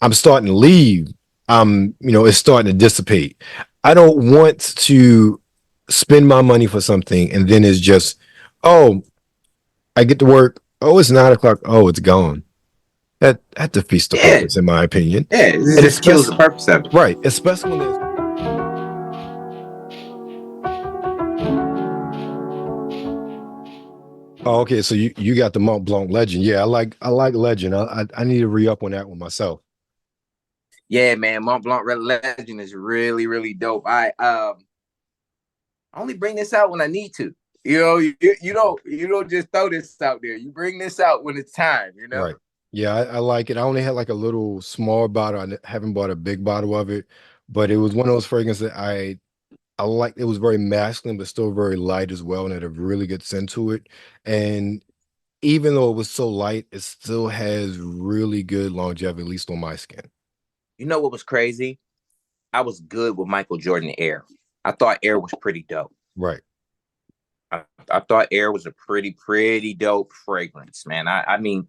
I'm starting to leave, it's starting to dissipate. I don't want to spend my money for something and then it's just, oh, I get to work. Oh, it's 9 o'clock. Oh, it's gone. That defeats the Yeah, purpose, in my opinion. yeah. It And just kills the especially purpose of it. right, especially when there's oh, okay. So you got the Mont Blanc Legend. Yeah, I like Legend. I need to re up on that one myself. Yeah, man. Mont Blanc Red Legend is really, really dope. I only bring this out when I need to. You don't just throw this out there. You bring this out when it's time. Right. Yeah, I like it. I only had like a little small bottle. Haven't bought a big bottle of it, but it was one of those fragrances that I liked. It was very masculine, but still very light as well, and had a really good scent to it. And even though it was so light, it still has really good longevity, at least on my skin. You know what was crazy? I was good with Michael Jordan Air. I thought Air was pretty dope. Right. I thought Air was a pretty dope fragrance, man. I mean,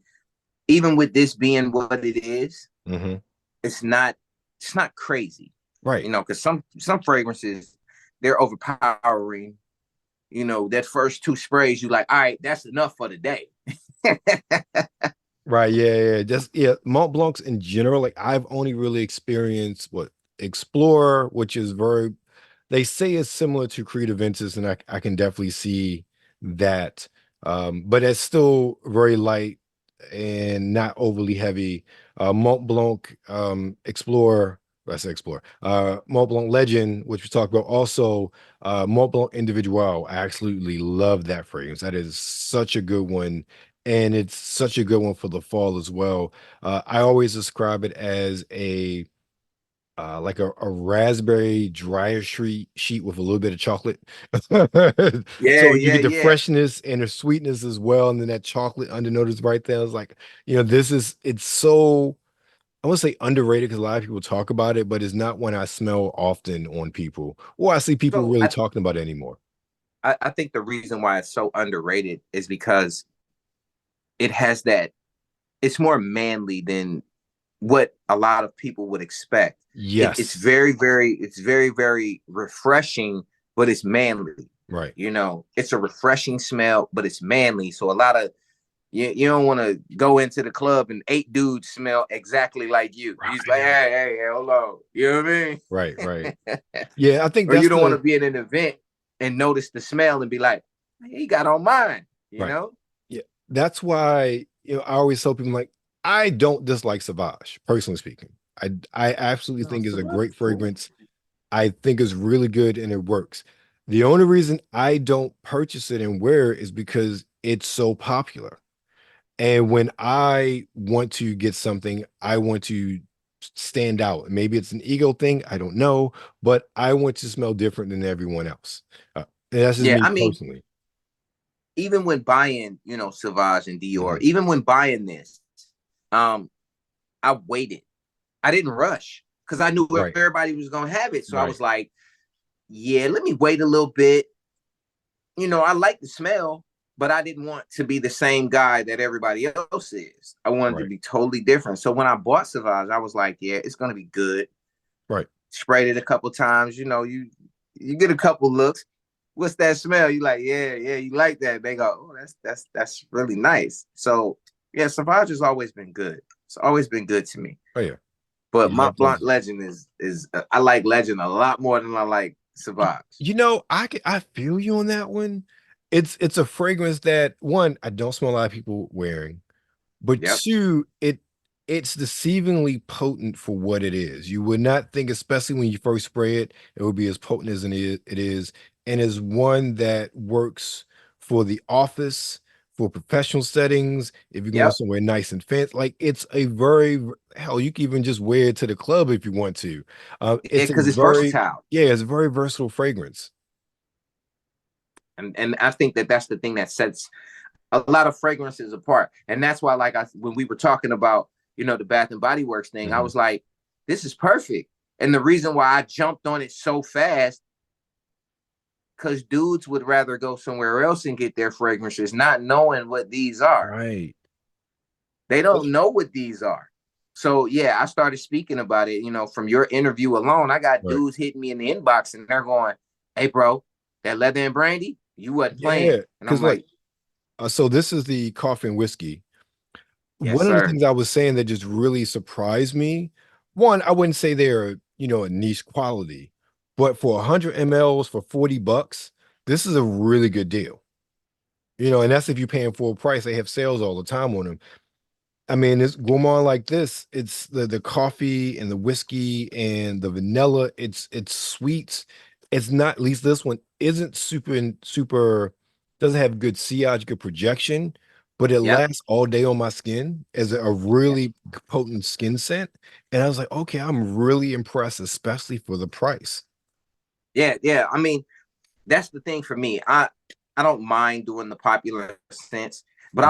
even with this being what it is, Hmm. it's not it's not crazy, Right. because some fragrances they're overpowering. That first two sprays, you like, all right, that's enough for the day. Right. Yeah. Yeah. Just yeah. Mont Blancs in general, like I've only really experienced what Explorer, which is very. They say it's similar to Creed Aventus, and I can definitely see that. But it's still very light and not overly heavy. Mont Blanc Explorer. I say Explorer. Mont Blanc Legend, which we talked about, also Mont Blanc Individual. I absolutely love that fragrance. That is such a good one and it's such a good one for the fall as well. I always describe it as a like a raspberry dryer sheet with a little bit of chocolate. Yeah, So you yeah, get the yeah. freshness and the sweetness as well, and then that chocolate undernote is right there. It's like, this is it's so I won't say underrated because a lot of people talk about it, but it's not one I smell often on people, or I see people So really I, talking about it anymore. I think the reason why it's so underrated is because it has that it's more manly than what a lot of people would expect. It's Yes. very refreshing, but it's manly. Right. It's a refreshing smell, but it's manly. So a lot of you don't want to go into the club and 8 dudes smell exactly like you. He's like, Right. hey, hold on. You know what I Right. Right. mean? Yeah, I think Or that's you don't want the to be in an event and notice the smell and be like, he got on mine, you right. know? Yeah, that's why I always tell people like I don't dislike Sauvage, personally speaking. I absolutely No, think it's a Savage great is cool. fragrance. I think it's really good and it works. The only reason I don't purchase it and wear it is because it's so popular. And when I want to get something, I want to stand out. Maybe it's an ego thing, I don't know, but I want to smell different than everyone else. And that's just Yeah, me I mean, personally. even when buying, Savage and Dior, Mhm. even when buying this, um, I waited. I didn't rush because I knew Right, everybody was gonna have it. So I right, was like, yeah, let me wait a little bit. I like the smell, but I didn't want to be the same guy that everybody else is. I wanted to right, be totally different. So when I bought Savage, I was like, yeah, it's gonna be good. right. Sprayed it a couple times. You get a couple looks. What's that smell? You like, yeah, yeah, you like that. They go, oh, that's really nice. So yeah, Savage has always been good. It's always been good to me. Oh yeah. But Yeah, Mont Blanc definitely. Legend is I like Legend a lot more than I like Savage. I feel you on that one. It's a fragrance that one, I don't smell a lot of people wearing, but Yep. two, it's deceivingly potent for what it is. You would not think, especially when you first spray it, it would be as potent as it is, and is one that works for the office, for professional settings. If you're going Yep. somewhere nice and fancy, like it's a very hell, you can even just wear it to the club if you want to. Yeah, It's a because it's very versatile. yeah, it's a very versatile fragrance. And I think that that's the thing that sets a lot of fragrances apart. And that's why, like, when we were talking about, the Bath and Body Works thing, I Mhm. was like, this is perfect. And the reason why I jumped on it so fast, because dudes would rather go somewhere else and get their fragrances, not knowing what these are. Right. They don't know what these are. So yeah, I started speaking about it. You know, from your interview alone, I got Right. dudes hitting me in the inbox and they're going, "Hey, bro, that leather and brandy, you wasn't playing." Yeah, And I'm because like, like, so this is the coffee and whiskey. "Yes, One of the sir. things I was saying that just really surprised me, one, I wouldn't say they're, a niche quality, but for 100 mLs for $40, this is a really good deal. And that's if you're paying full price. They have sales all the time on them. I mean, it's gourmand like this. It's the coffee and the whiskey and the vanilla. It's sweet. It's not, at least this one isn't super, doesn't have good sillage, good projection, but it Yep, lasts all day on my skin as a yep, really potent skin scent. And I was like, okay, I'm really impressed, especially for the price. yeah, yeah." I mean, that's the thing for me. I don't mind doing the popular scents, but Mhm.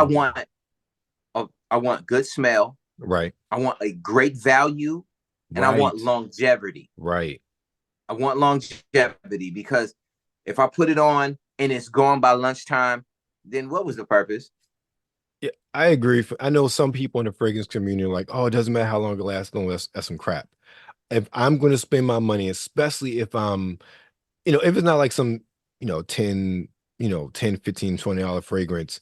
I want good smell. Right, I want a great value, and I want right, longevity. right. I want longevity because if I put it on and it's gone by lunchtime, then what was the purpose? Yeah, I agree. I know some people in the fragrance community are like, oh, it doesn't matter how long it lasts, no, that's some crap. If I'm going to spend my money, especially if I'm, if it's not like some, 10, 10, 15, $20 fragrance,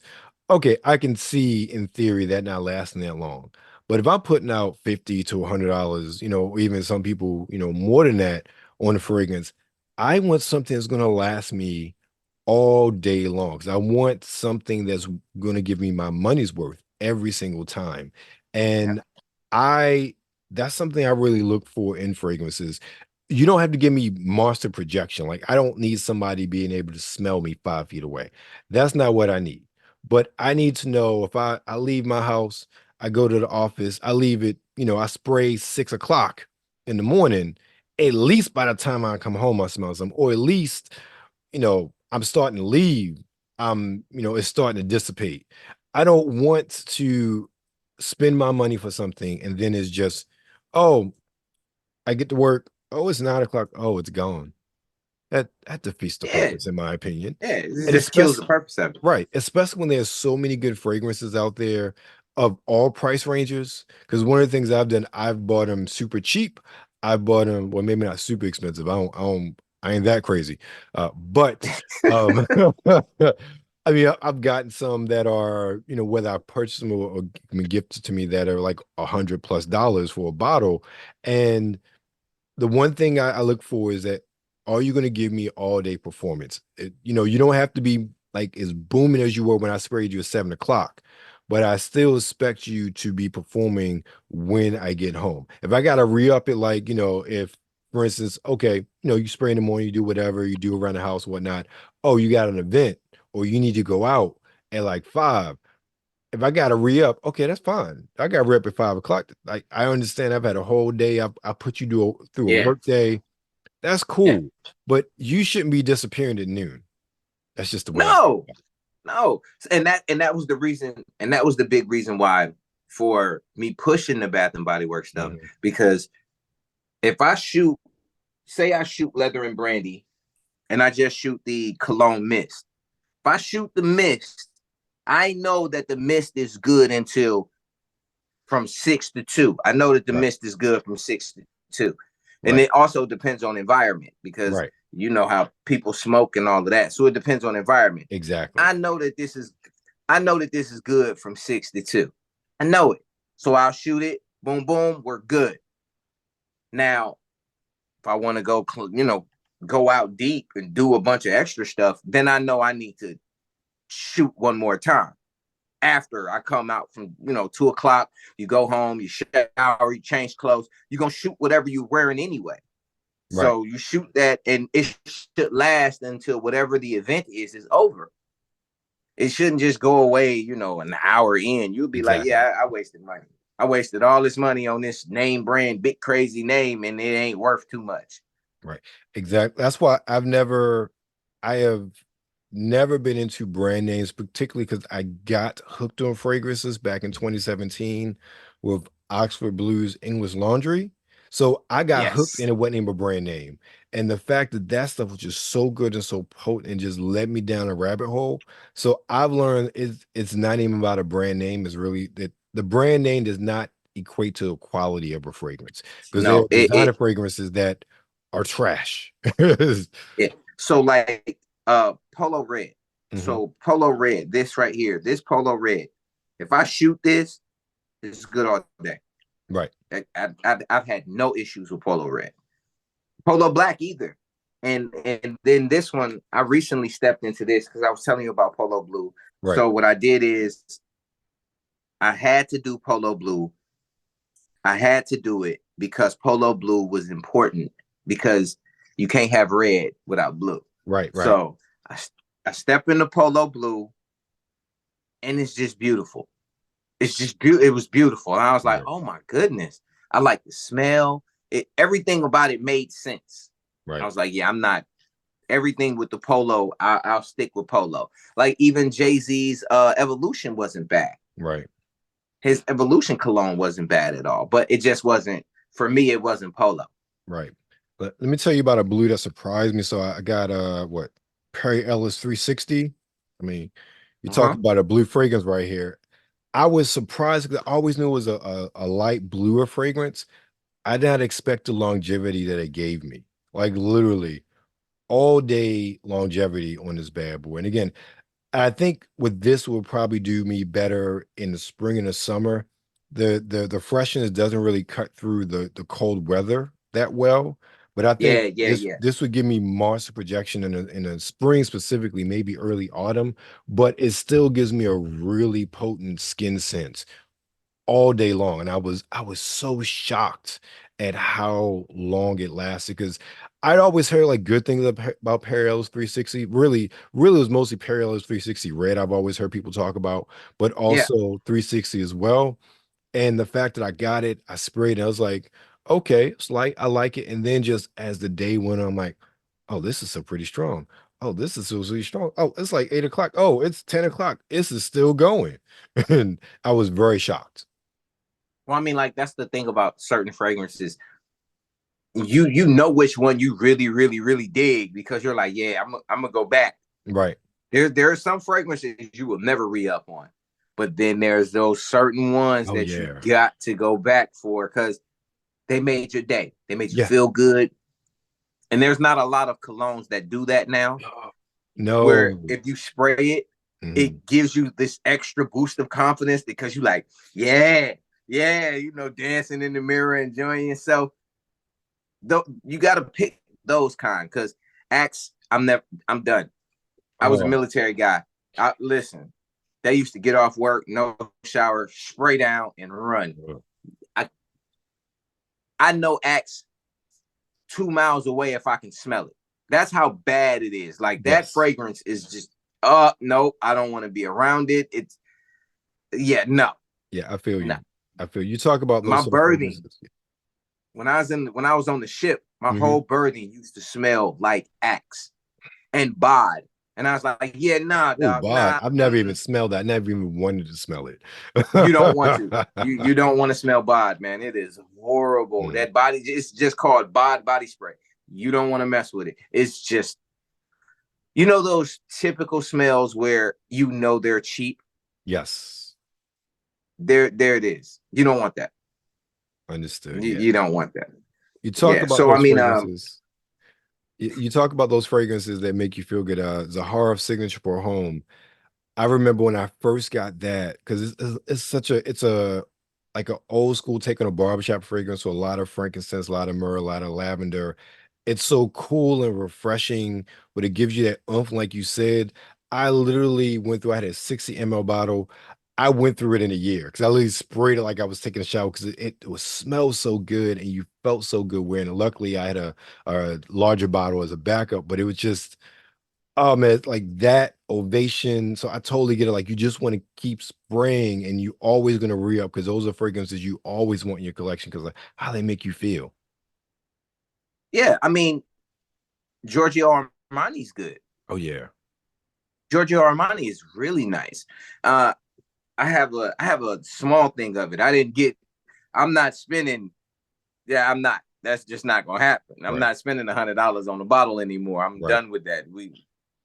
okay, I can see in theory that not lasting that long. But if I'm putting out 50 to $100, even some people, more than that on the fragrance, I want something that's going to last me all day long. 'Cause I want something that's going to give me my money's worth every single time. Yeah, And I that's something I really look for in fragrances. You don't have to give me monster projection. Like I don't need somebody being able to smell me 5 feet away. That's not what I need. But I need to know if I leave my house, I go to the office, I leave it, I spray 6 o'clock in the morning. At least by the time I come home, I smell some, or at least I'm starting to leave, it's starting to dissipate. I don't want to spend my money for something and then it's just, oh, I get to work. Oh, it's 9 o'clock. Oh, it's gone. That defeats the yeah, purpose, in my opinion. yeah. It And just kills the especially purpose of it. right, especially when there's so many good fragrances out there of all price ranges. Because one of the things I've done, I've bought them super cheap. I've bought them, well, maybe not super expensive. I ain't that crazy. But um, I mean, I've gotten some that are, whether I purchase them or been gifted to me that are like $100+ for a bottle. And the one thing I look for is that are you going to give me all day performance? You don't have to be like as booming as you were when I sprayed you at 7 o'clock, but I still expect you to be performing when I get home. If I got to re up it, like, if for instance, okay, you spray in the morning, you do whatever you do around the house, whatnot. Oh, you got an event or you need to go out at like 5. If I got to re up, okay, that's fine. I got to re up at 5 o'clock. Like I understand, I've had a whole day. I put you through a Yeah, work day. That's yeah. cool, but you shouldn't be disappearing at noon. That's just the way I. No, no. And that was the reason, and that was the big reason why for me pushing the Bath and Body Works stuff. Mhm. Because if I shoot, say I shoot leather and brandy, and I just shoot the cologne mist. If I shoot the mist, I know that the mist is good until from 6 to 2. I know that the Right, mist is good from 6 to 2. And right, it also depends on environment because right. you know how people smoke and all of that. So it depends on environment. Exactly. I know that this is I know that this is good from 6 to 2. I know it. So I'll shoot it. Boom, boom, we're good. Now, if I want to go, go out deep and do a bunch of extra stuff, then I know I need to shoot one more time. After I come out from 2 o'clock, you go home, you shower, you change clothes, you're gonna shoot whatever you're wearing anyway. Right. So you shoot that, and it should last until whatever the event is over. It shouldn't just go away, an hour in. You'll be like, Exactly. yeah, I wasted money. I wasted all this money on this name brand, big crazy name, and it ain't worth too much. Right. Exactly. That's why I have never been into brand names, particularly because I got hooked on fragrances back in 2017 with Oxford Blues English Laundry. So I got hooked Yes. and it wasn't even a brand name. And the fact that that stuff was just so good and so potent and just led me down a rabbit hole. So I've learned it's not even about a brand name. It's really that the brand name does not equate to the quality of a fragrance because there No, are designer fragrances that are trash. yeah. So like Polo Red. Hmm. So Polo Red, this right here, this Polo Red. If I shoot this, it's good all day. Right, I've had no issues with Polo Red. Polo Black either. And then this one, I recently stepped into this because I was telling you about Polo Blue. right, So what I did is I had to do Polo Blue. I had to do it because Polo Blue was important because you can't have red without blue. right, right, So I, I step into Polo Blue and it's just beautiful. It's just beautiful. It was beautiful. And I was like, right, oh my goodness. I like the smell. Everything about it made sense. I right, was like, yeah, I'm not everything with the Polo. I'll stick with Polo. Like even Jay-Z's Evolution wasn't bad. right, His Evolution cologne wasn't bad at all, but it just wasn't for me. It wasn't Polo. right. But let me tell you about a blue that surprised me. So I got what Perry Ellis 360. I mean, you talk Uh-huh. about a blue fragrance right here. I was surprised because I always knew it was a light bluer fragrance. I did not expect the longevity that it gave me. Like literally all day longevity on this bad boy. And again, I think with this will probably do me better in the spring and the summer. The freshness doesn't really cut through the cold weather that well. But I think Yeah, yeah, yeah. this would give me monster projection in the spring specifically, maybe early autumn, but it still gives me a really potent skin sense all day long. And I was so shocked at how long it lasted because I'd always heard like good things about Parallels 360. Really was mostly Parallels 360 Red. I've always heard people talk about, but Yeah. also 360 as well. And the fact that I got it, I sprayed it. I was like, okay, it's like I like it. And then just as the day went on, I'm like, oh, this is so pretty strong. Oh, this is so really strong. Oh, it's like 8 o'clock. Oh, it's 10 o'clock. This is still going. And I was very shocked. Well, I mean, like that's the thing about certain fragrances. You know which one you really, really, really dig because you're like, yeah, I'm gonna go back. Right. There are some fragrances you will never re up on, but then there's those certain ones Oh that you yeah. got to go back for because they made your day. They made you Yeah. feel good. And there's not a lot of colognes that do that now, where No. if you spray it, Mhm. it gives you this extra boost of confidence because you like, yeah, yeah, dancing in the mirror, enjoying yourself. Though you got to pick those kind because Axe, I'm done. I was a Oh. military guy. Listen, they used to get off work, no shower, spray down and run. I I know Axe 2 miles away if I can smell it. That's how bad it is. Like that Yes. fragrance is just no, I don't want to be around it. It's yeah, no, Yeah, I feel no. you. I feel you talk about My those sort of birthing fragrances. when I was on the ship, my Hmm. whole birthing used to smell like Axe and bod. And I was like, yeah, nah, Oh, dog, but nah. I've never even smelled that. I never even wanted to smell it. You don't want to. You don't want to smell bod, man. It is horrible. Mm. That body, it's just called bod body spray. You don't want to mess with it. It's just those typical smells where they're cheap. Yes. There it is. You don't want that. Understood. You, Yeah. you don't want that. You talk Yeah. about So I those mean, fragrances. You talk about those fragrances that make you feel good. Zahara Signature for Home. I remember when I first got that because it's such a like an old school take on a barbershop fragrance. So a lot of frankincense, a lot of myrrh, a lot of lavender. It's so cool and refreshing, but it gives you that oomph, like you said. I literally went through. I had a 60 ml bottle. I went through it in a year because I literally sprayed it like I was taking a shower because it was smelled so good and you felt so good wearing it. Luckily, I had a larger bottle as a backup, but it was just oh man, it's like that ovation. So I totally get it. Like you just want to keep spraying and you always gonna re-up because those are fragrances you always want in your collection because like how they make you feel. yeah. I mean, Giorgio Armani's good. Oh yeah. Giorgio Armani is really nice. Uh, I have a small thing of it. I didn't get. I'm not spending. Yeah, I'm not. That's just not gonna happen. I'm Right. not spending $100 on a bottle anymore. I'm Right. done with that.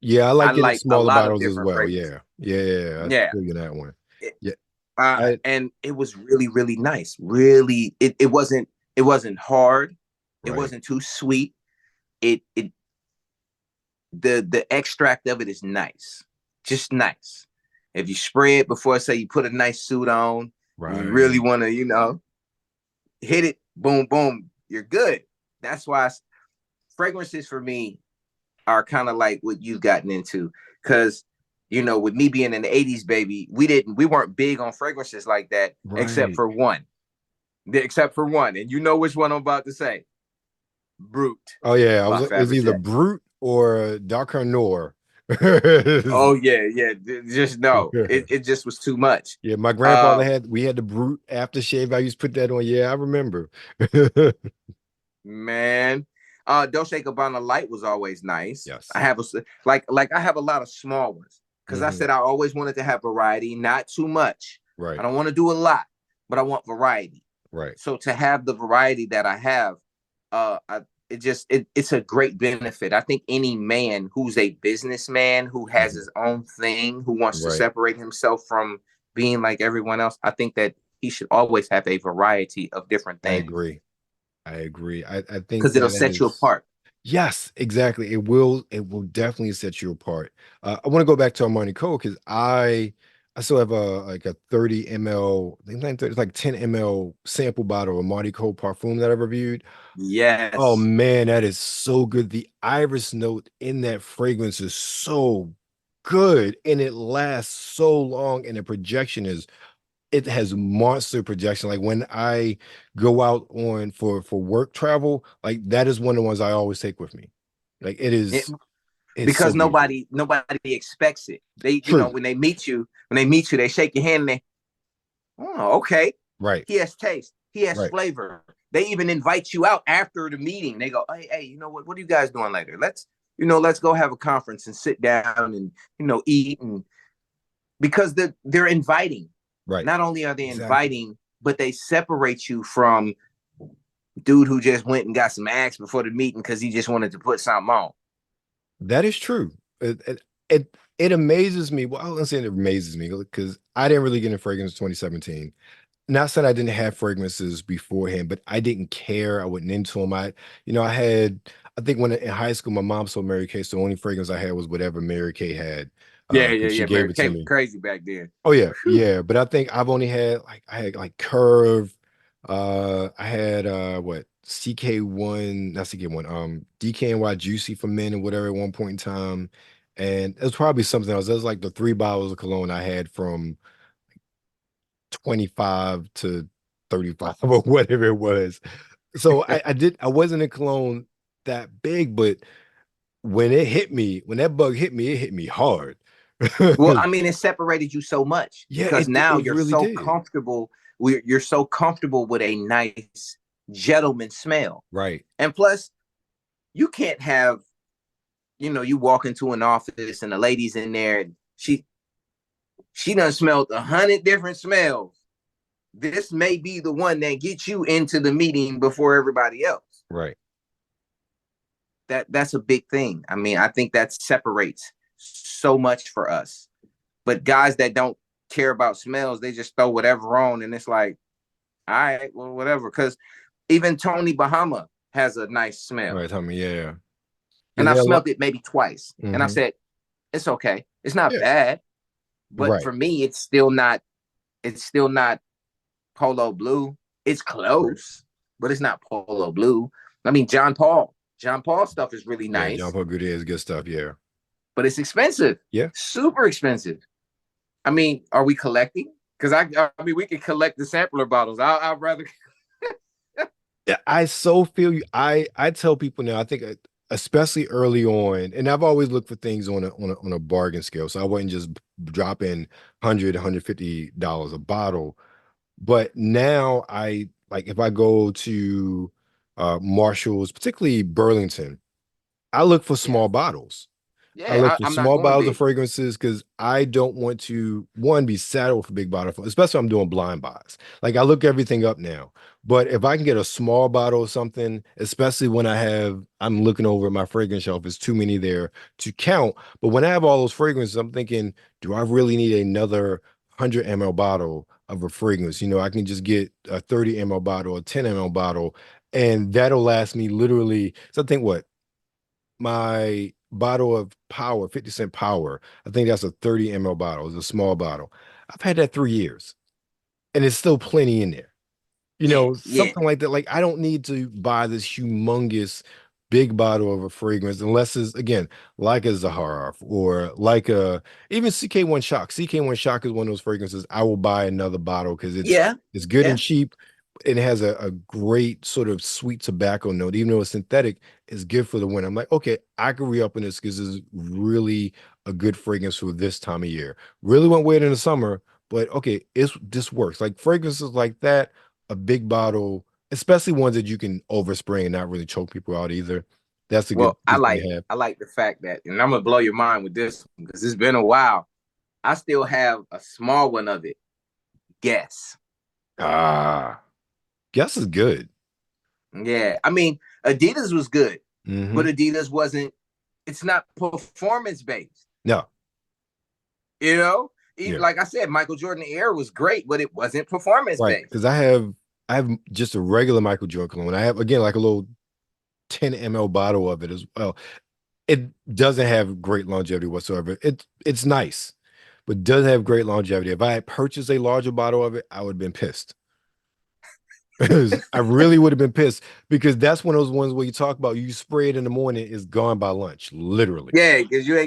Yeah, I I like getting like a smaller lot of bottles as different well. fragrances. Yeah. Yeah. I Yeah. feel you that one. It, Yeah. I And it was really, really nice. Really, it wasn't hard. It right. wasn't too sweet. It the extract of it is nice, just nice. If you spray it before, say you put a nice suit on, and you really Right. want to, hit it, boom, boom, you're good. That's why fragrances for me are kind of like what you've gotten into, because with me being in the '80s, baby, we weren't big on fragrances like that, Right. except for one, and you know which one I'm about to say, Brute Oh yeah, I by was it was either Fabergé. Brute or Darker Noir. Oh yeah, yeah. Just no. It just was too much. Yeah, my grandfather Um, had we had the Brute aftershave. I used to put that on. Yeah, I remember. man. Dolce Gabbana Light was always nice. I Yes. have like I have a lot of small ones because I Hmm. said I always wanted to have variety, not too much. I Right. don't want to do a lot, but I want variety. Right. So to have the variety that I have, it's a great benefit. I think any man who's a businessman who has Mhm. his own thing, who wants to Right. separate himself from being like everyone else, I think that he should always have a variety of different I things agree. I agree. I think because it'll that that set you is apart. yes, exactly. It will definitely set you apart. I want to go back to Armani Code because I still have a like a 30 ml, I think it's like 10 ml sample bottle of Armani Code parfum that I reviewed. Oh Yes. man, that is so good. The iris note in that fragrance is so good and it lasts so long and the projection is it has monster projection. Like when I go out on for work travel, like that is one of the ones I always take with me. Like It, it's so because beautiful. nobody expects it. They, True. when they meet you, they shake your hand and they, oh, okay. Right. He has taste. He has Right. flavor. They even invite you out after the meeting. They go, hey, you know what? What are you guys doing later? Let's go have a conference and sit down and eat, and because they're inviting. Right. Not only are they Exactly. inviting, but they separate you from dude who just went and got some axe before the meeting because he just wanted to put something on. That is true. It amazes me. Well, I don't say it amazes me because I didn't really get in fragrance in 2017. Not saying I didn't have fragrances beforehand, but I didn't care. I wasn't into them. I think when in high school, my mom sold Mary Kay, so the only fragrance I had was whatever Mary Kay had, Yeah, yeah, because she yeah. gave Mary it to Kay was me. crazy back then. Oh yeah, Whew. yeah. But I think I've only had like I had like Curve, I had what CK1, not CK1, DKNY Juicy for men or whatever at one point in time, and it was probably something else. That was like the three bottles of cologne I had from 25 to 35 or whatever it was. So I wasn't a cologne that big, but when that bug hit me, it hit me hard. Well, I mean, it separated you so much Yeah, because now it you're really so did. comfortable. You're so comfortable with a nice gentleman smell, Right. and plus, you can't have you walk into an office and the lady's in there and she done smelled 100 different smells. This may be the one that gets you into the meeting before everybody else. Right. That's a big thing. I mean, I think that separates so much for us. But guys that don't care about smells, they just throw whatever on, and it's like, all right, well, whatever. Because even Tony Bahama has a nice smell, Right. Tell me, yeah. Yeah, and there I've are a lot. smelled it maybe twice, and I Hmm. said it's okay. It's not Yeah. bad, but Right. for me, it's still not. It's still not Polo Blue. It's Right. close, but it's not Polo Blue. I mean, John Paul. John Paul stuff is really Yeah, John nice, Paul Gaultier is good stuff. Yeah. but it's expensive, Yeah. super expensive. I mean, are we collecting? Because I mean, we can collect the sampler bottles. I'd rather. Yeah, I so feel you. I tell people now, I think especially early on, and I've always looked for things on a bargain scale. So I wasn't just dropping 100, $150 a bottle. But now I like if I go to Marshalls, particularly Burlington, I look for Yeah, small bottles. I yeah. look for I'm not small going bottles of big. fragrances because I don't want to, one, be saddled with a big bottle, especially if I'm doing blind buys. Like I look everything up now. But if I can get a small bottle of something, especially when I'm looking over at my fragrance shelf, there's too many there to count. But when I have all those fragrances, I'm thinking, do I really need another 100 ml bottle of a fragrance. I can just get a 30 ml bottle, a 10 ml bottle, and that'll last me literally. So I think what my bottle of Power, 50 Cent Power, I think that's a 30 ml bottle. It's a small bottle. I've had that 3 years, and it's still plenty in there. Yeah, yeah, Something like that. Like I don't need to buy this humongous big bottle of a fragrance unless it's again like a Zaharoff or like a even CK1 Shock. CK1 Shock is one of those fragrances I will buy another bottle because yeah, it's good and yeah. cheap. It has a great sort of sweet tobacco note, even though it's synthetic, it's good for the winter. I'm like, okay, I can re-up in this because this is really a good fragrance for this time of year. Really won't wait in the summer, but okay, this works. Like fragrances like that, a big bottle, especially ones that you can overspray and not really choke people out either. That's a Well, I good thing like to have. I like the fact that, and I'm gonna blow your mind with this one because it's been a while. I still have a small one of it. Guess. Ah, Guess is good. Yeah, I mean, Adidas was good, but Hmm. Adidas wasn't. It's not performance based. No, You know, yeah, like I said, Michael Jordan Air was great, but it wasn't performance right. based. Because I have just a regular Michael Jordan cologne. I have again like a little 10 ml bottle of it as well. It doesn't have great longevity whatsoever. It's nice, but doesn't have great longevity. If I had purchased a larger bottle of it, I would have been pissed. I really would have been pissed because that's one of those ones where you talk about you spray it in the morning, it's gone by lunch, literally. Yeah, because you're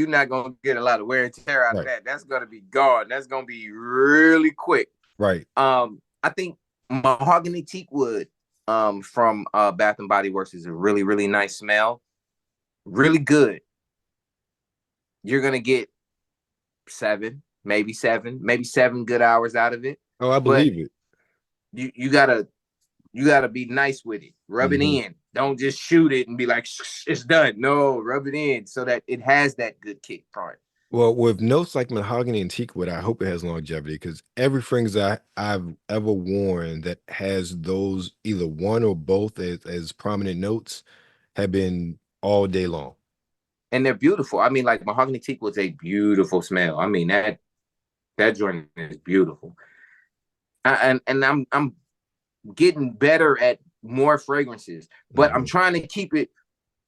not gonna get a lot of wear and tear out of Right, that. That's gonna be gone. That's gonna be really quick. right. I think mahogany teak wood, from Bath and Body Works is a really, really nice smell. Really good. You're gonna get maybe seven good hours out of it. Oh, I But believe it. you gotta be nice with it. Rub it Hmm. in. Don't just shoot it and be like it's done. No, rub it in so that it has that good kick part. Well, with notes like mahogany and teakwood, I hope it has longevity because every fragrance I've ever worn that has those either one or both as prominent notes have been all day long. And they're beautiful. I mean, like mahogany teak was a beautiful smell. I mean that joint is beautiful. And I'm getting better at more fragrances, but I'm Mhm. trying to keep it.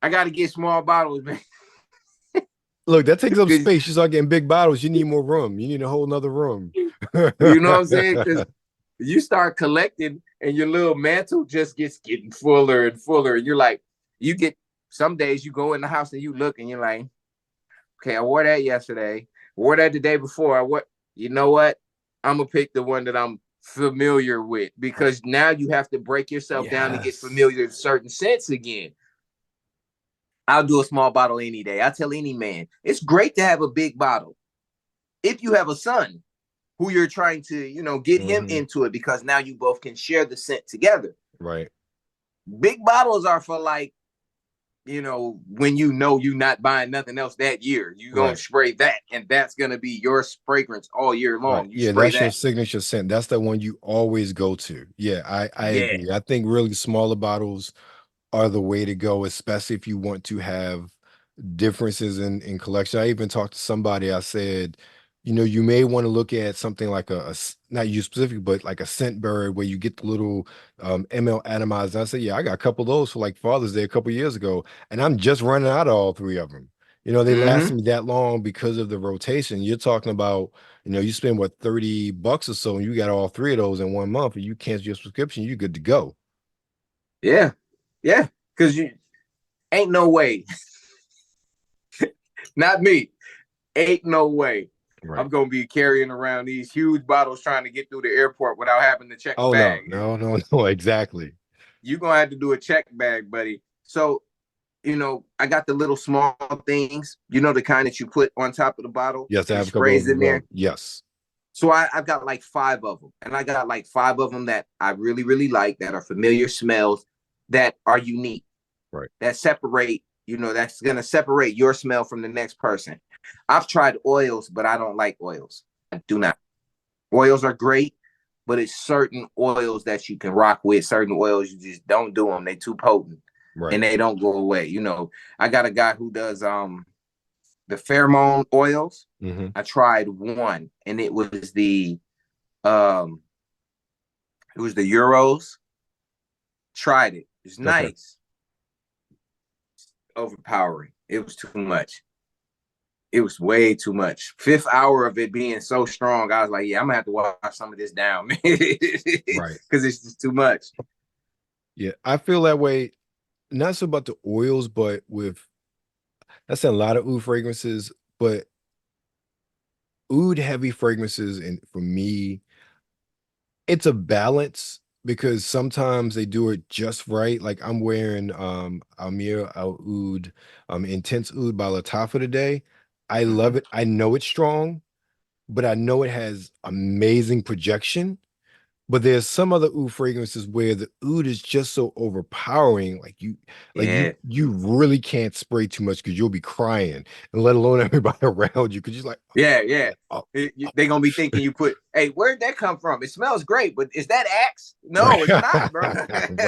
I got to get small bottles, man. Look, that takes up Because space. You start getting big bottles, you need more room. You need a whole nother room. you know what I'm saying? Because you start collecting, and your little mantle just gets getting fuller and fuller, and you're like, you get some days you go in the house and you look and you're like, okay, I wore that yesterday, wore that the day before. You know what? I'm gonna pick the one that I'm familiar with because now you have to break yourself down to get Yes. familiar with certain scents again. I'll do a small bottle any day. I tell any man, it's great to have a big bottle. If you have a son who you're trying to, get him Hmm. into it because now you both can share the scent together. Right. Big bottles are for like, when you're not buying nothing else that year, you're gonna Right. spray that, and that's gonna be your fragrance all year Right. long. You Yeah, spray that's your that. signature scent. That's the one you always go to. Yeah, I Yeah. agree. I think really smaller bottles are the way to go, especially if you want to have differences in collection. I even talked to somebody, I said, you may want to look at something like not you specific, but like a scent bird where you get the little ML atomized. And I said, yeah, I got a couple of those for like Father's Day a couple of years ago, and I'm just running out of all three of them. They last Mm-hmm. me that long because of the rotation. You're talking about, you spend what, $30 or so, and you got all three of those in 1 month, and you cancel your subscription, you're good to go. Yeah. Yeah. Because you ain't no way, not me. Ain't no way I'm Right. gonna be carrying around these huge bottles trying to get through the airport without having to check a Oh no, bag. no, no, no, exactly. You're gonna have to do a check bag, buddy. So, I got the little small things, the kind that you put on top of the bottle Yes, I and it have a couple of sprays those as in well. there. Yes. So I've got like five of them, and I got like five of them that I really, really like, that are familiar smells, that are unique, Right. that separate, that's gonna separate your smell from the next person. I've tried oils, but I don't like oils. I do not. Oils are great, but it's certain oils that you can rock with. Certain oils you just don't do them. They too potent, Right. and they don't go away. I got a guy who does the pheromone oils. Hmm. I tried one, and it was the Um, it was the Euros. Tried it. It's Okay. nice. Overpowering. It was too much. It was way too much. Fifth hour of it being so strong, I was like, yeah, I'm gonna have to watch some of this down, man, Right. because it's just too much. Yeah. I feel that way, not so about the oils, but with that's a lot of oud fragrances, but oud heavy fragrances, and for me, it's a balance because sometimes they do it just right. Like I'm wearing Almir Al Oud Intense Oud by Latafa today. I love Mm-hmm. it. I know it's strong, but I know it has amazing projection. But there's some other oud fragrances where the oud is just so overpowering, like Yeah, you really can't spray too much because you'll be crying, and let alone everybody around you, because you're like, yeah, yeah. oh, oh, They gonna be thinking you put, hey, where'd that come from? It smells great, but is that Axe? No, it's not, right, bro.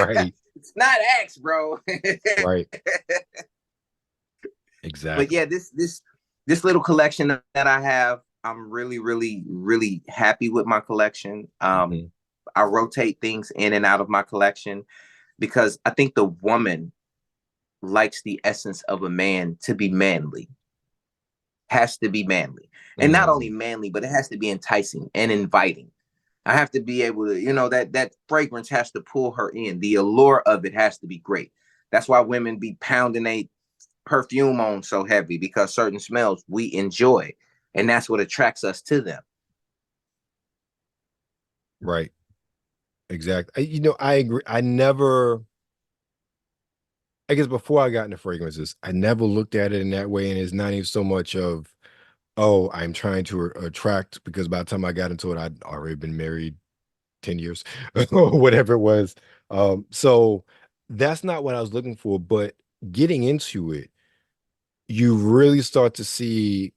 right, It's not Axe, bro. right, But exactly. yeah, this little collection that I have, I'm really, really, really happy with my collection. Mhm. I rotate things in and out of my collection because I think the woman likes the essence of a man to be manly, has to be manly. And not only Mhm. manly, but it has to be enticing and inviting. I have to be able to, that fragrance has to pull her in. The allure of it has to be great. That's why women be pounding a perfume on so heavy, because certain smells we enjoy. And that's what attracts us to them. Right, exactly. I agree. I guess before I got into fragrances, I never looked at it in that way, and it's not even so much of, oh, I'm trying to attract, because by the time I got into it, I'd already been married 10 years or whatever it was. So that's not what I was looking for, but getting into it, you really start to see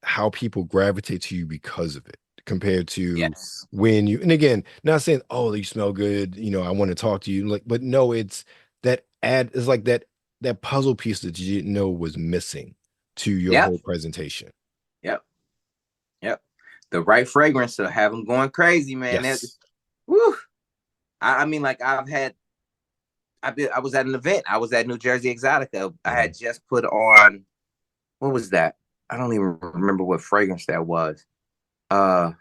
how people gravitate to you because of it, compared to Yes. when you, and again, not saying, oh, you smell good, I want to talk to you, like, but no, it's like that puzzle piece that you didn't know was missing to your Yep. whole presentation. Yep. Yep. The right fragrance to have them going crazy, man. Yes. Woo. I mean, like I was at an event. I was at New Jersey Exotica. I Mhm. had just put on, what was that? I don't even remember what fragrance that was. Uh,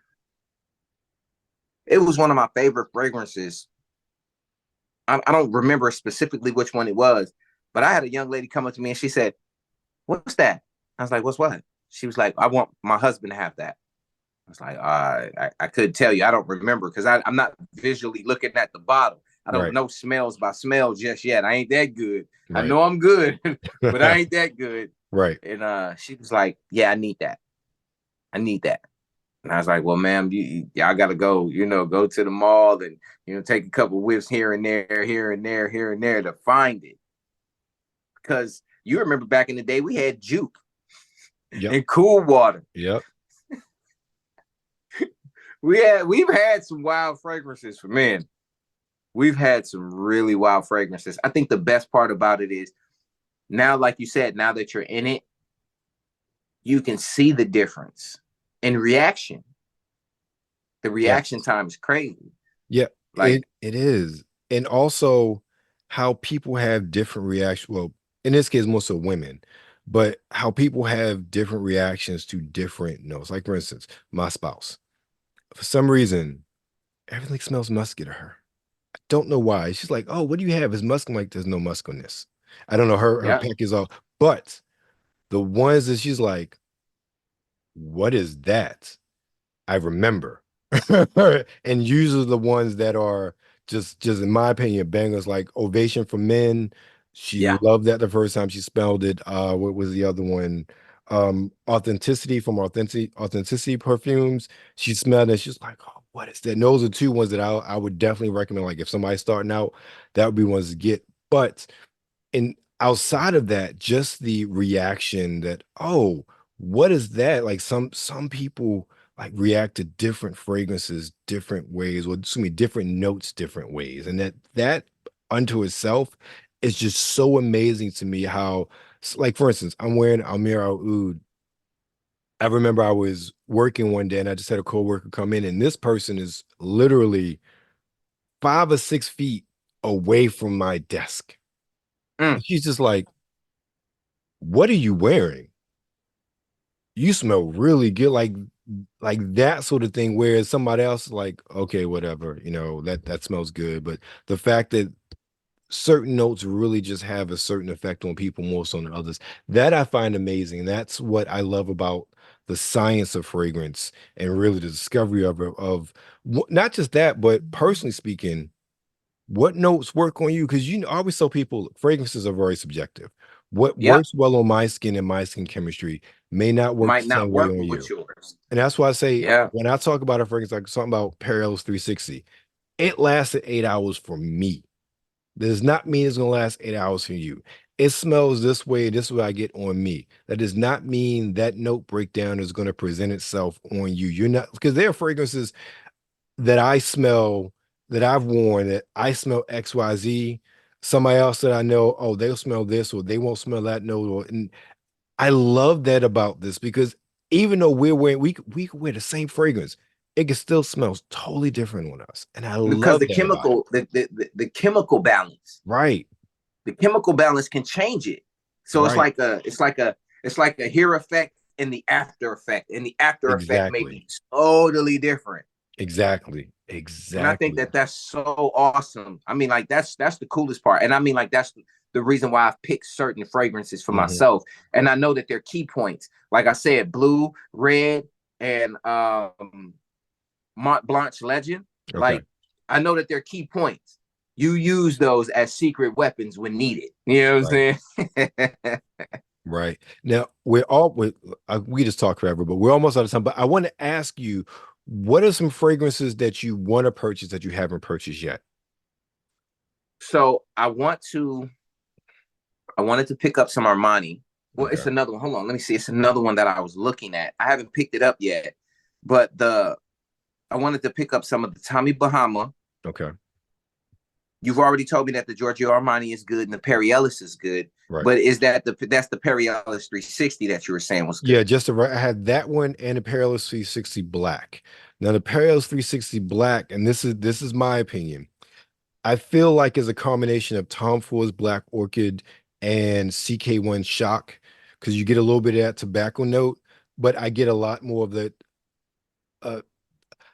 it was one of my favorite fragrances. I don't remember specifically which one it was, but I had a young lady come up to me and she said, "What's that?" I was like, "What's what?" She was like, "I want my husband to have that." I was like, I couldn't tell you. I don't remember because I'm not visually looking at the bottle. I don't Right. know smells by smell just yet. I ain't that good. I Right. know I'm good, but I ain't that good. Right. And she was like, "Yeah, I need that. I need that." And I was like, "Well, ma'am, y'all got to go. Go to the mall and take a couple whiffs here and there, here and there, here and there to find it." Because you remember back in the day, we had Juke Yep. and Cool Water. Yep. We've had some wild fragrances for men. We've had some really wild fragrances. I think the best part about it is now, like you said, now that you're in it, you can see the difference in reaction. The reaction Yes. time is crazy. Yeah, Like, it is. And also how people have different reactions. Well, in this case, most of women, but how people have different reactions to different notes. Like, for instance, my spouse. For some reason, everything smells musky to her. I don't know why. She's like, "Oh, what do you have? Is musk?" I'm like, "There's no musk on this." I don't know. Her yeah, peck is off. But the ones that she's like, "What is that?" I remember. And usually the ones that are just in my opinion, bangers, like Ovation for Men. She yeah, loved that the first time she spelled it. What was the other one? Authenticity from Authenticity Perfumes. She smelled it. She's like, "Oh, what is that?" And those are two ones that I would definitely recommend. Like if somebody's starting out, that would be ones to get. But and outside of that, just the reaction that, oh, what is that? Like some people like react to different fragrances different ways, or excuse me, different notes different ways. And that unto itself is just so amazing to me how, like for instance, I'm wearing Almir Al Oud I remember I was working one day and I just had a coworker come in, and this person is literally 5 or 6 feet away from my desk. Mm. And she's just like, "What are you wearing? You smell really good." Like that sort of thing. Whereas somebody else is like, okay, whatever, that smells good. But the fact that certain notes really just have a certain effect on people more so than others, that I find amazing. That's what I love about the science of fragrance and really the discovery of not just that, but personally speaking, what notes work on you? Because I always tell people fragrances are very subjective. What Yep. works well on my skin and my skin chemistry may not work the Might not same way work on with you. yours. And that's why I say Yeah. when I talk about a fragrance, like something about Parallels 360, it lasted 8 hours for me. That does not mean it's gonna last 8 hours for you. It smells this way, this is what I get on me. That does not mean that note breakdown is going to present itself on you. You're not, because there are fragrances that I smell that I've worn that I smell XYZ. Somebody else that I know, oh, they'll smell this or they won't smell that note. And I love that about this because even though we can wear the same fragrance, it can still smell totally different on us. And I Because love the that about it. chemical, the chemical balance, Right, the chemical balance can change it. So right. it's like a here effect and the after effect. And the after effect may Exactly. be totally different. Exactly. And I think Exactly. that that's so awesome. I mean, like that's the coolest part. And I mean, like that's the reason why I've picked certain fragrances for Hmm. myself. And I know that they're key points. Like I said, blue, red, and Mont Blanc Legend. Okay. Like I know that they're key points. You use those as secret weapons when needed. You know what I'm Right. saying? Right. Now we just talk forever, but we're almost out of time. But I want to ask you, what are some fragrances that you want to purchase that you haven't purchased yet? So I wanted to pick up some Armani. Well, it's Okay. another one. Hold on, let me see. It's another one that I was looking at. I haven't picked it up yet, but the I wanted to pick up some of the Tommy Bahama. Okay. You've already told me that the Giorgio Armani is good and the Perry Ellis is good, Right. but is that's the Perry Ellis 360 that you were saying was Yeah, good? just the right. I had that one and the Perilous 360 Black. Now the Perilous 360 Black, and this is my opinion. I feel like it's a combination of Tom Ford's Black Orchid and CK1 Shock because you get a little bit of that tobacco note, but I get a lot more of uh,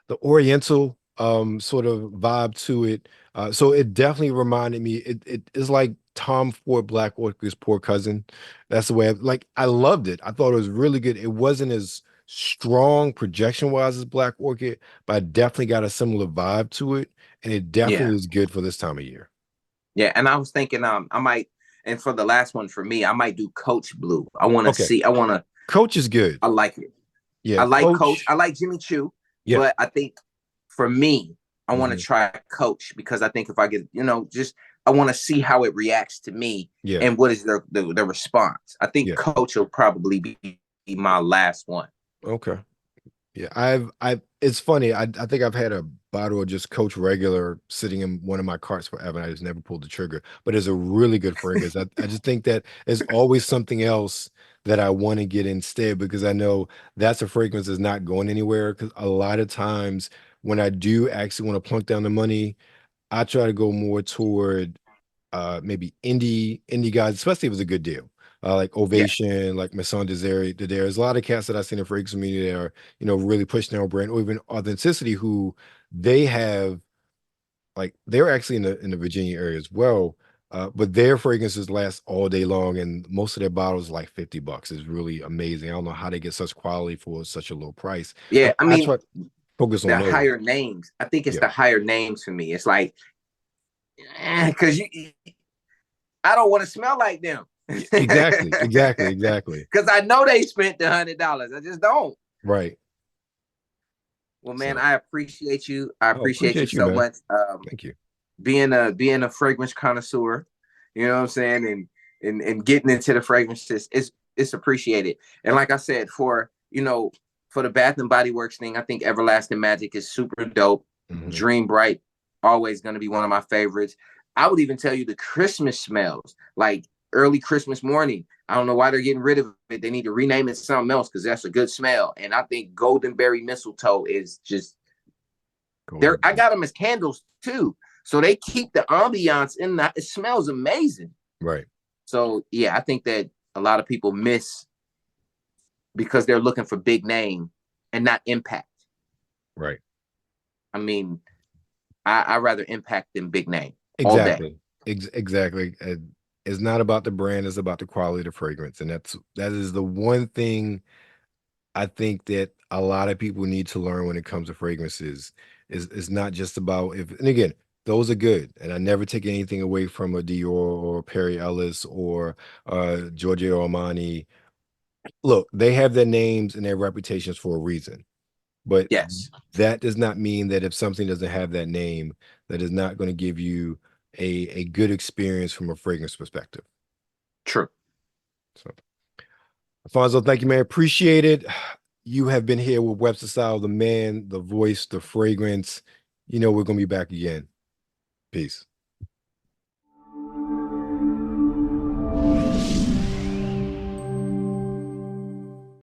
the Oriental sort of vibe to it. So it definitely reminded me. It is like Tom Ford Black Orchid's poor cousin. That's the way I loved it. I thought it was really good. It wasn't as strong projection wise as Black Orchid, but I definitely got a similar vibe to it, and it Yeah, definitely is good for this time of year. yeah. And I was thinking, I might, and for the last one for me, I might do Coach Blue. Okay, Coach is good. I like it. Yeah, I like Coach. Coach. I like Jimmy Choo, Yeah. but I think for me, I want to Hmm. try Coach because I think if I get, just I want to see how it reacts to me Yeah. and what is their response. I think Yeah. Coach will probably be my last one. Okay. Yeah, it's funny. I think I've had a bottle of just Coach Regular sitting in one of my carts forever, and I just never pulled the trigger. But it's a really good fragrance. I just think that there's always something else that I want to get instead because I know that's a fragrance that's not going anywhere. Because a lot of times when I do actually want to plunk down the money, I try to go more toward maybe indie guys, especially if it's a good deal. Like Yeah, Ovation, like Maison Desire. There's a lot of cats that I've seen in fragrance community that are, really pushing their own brand or even authenticity who they have like they're actually in the Virginia area as well. But their fragrances last all day long, and most of their bottles like $50. It's really amazing. I don't know how they get such quality for such a low price. yeah. But I I mean, try to focus the on those. higher names. I think it's Yeah. the higher names for me. It's like because I don't want to smell like them. Yeah, exactly, exactly, exactly. Because I know they spent $100. I just don't. Right. Well, man, So, I appreciate you. I oh, appreciate you appreciate you, so man. much. Thank you. Being a fragrance connoisseur, you know what I'm saying, and getting into the fragrances it's appreciated. And like I said, for the Bath and Body Works thing, I think Everlasting Magic is super dope. Hmm. Dream Bright, always going to be one of my favorites. I would even tell you the Christmas smells, like early Christmas morning. I don't know why they're getting rid of it. They need to rename it something else because that's a good smell. And I think goldenberry mistletoe is just there. Golden. I got them as candles too, so they keep the ambiance in the. It smells amazing. Right. So yeah, I think that a lot of people miss because they're looking for big name and not impact. Right. I mean, I rather impact than big name all day. Exactly. Exactly. It's not about the brand, it's about the quality of the fragrance. And that is the one thing I think that a lot of people need to learn when it comes to fragrances is not just about if and again, those are good. And I never take anything away from a Dior or Perry Ellis or Giorgio Armani. Look, they have their names and their reputations for a reason. But Yes, that does not mean that if something doesn't have that name, that is not going to give you a good experience from a fragrance perspective. true. So, Alfonso, thank you, man. Appreciate it. You have been here with Webster Style, the man, the voice, the fragrance. You know, we're going to be back again. Peace.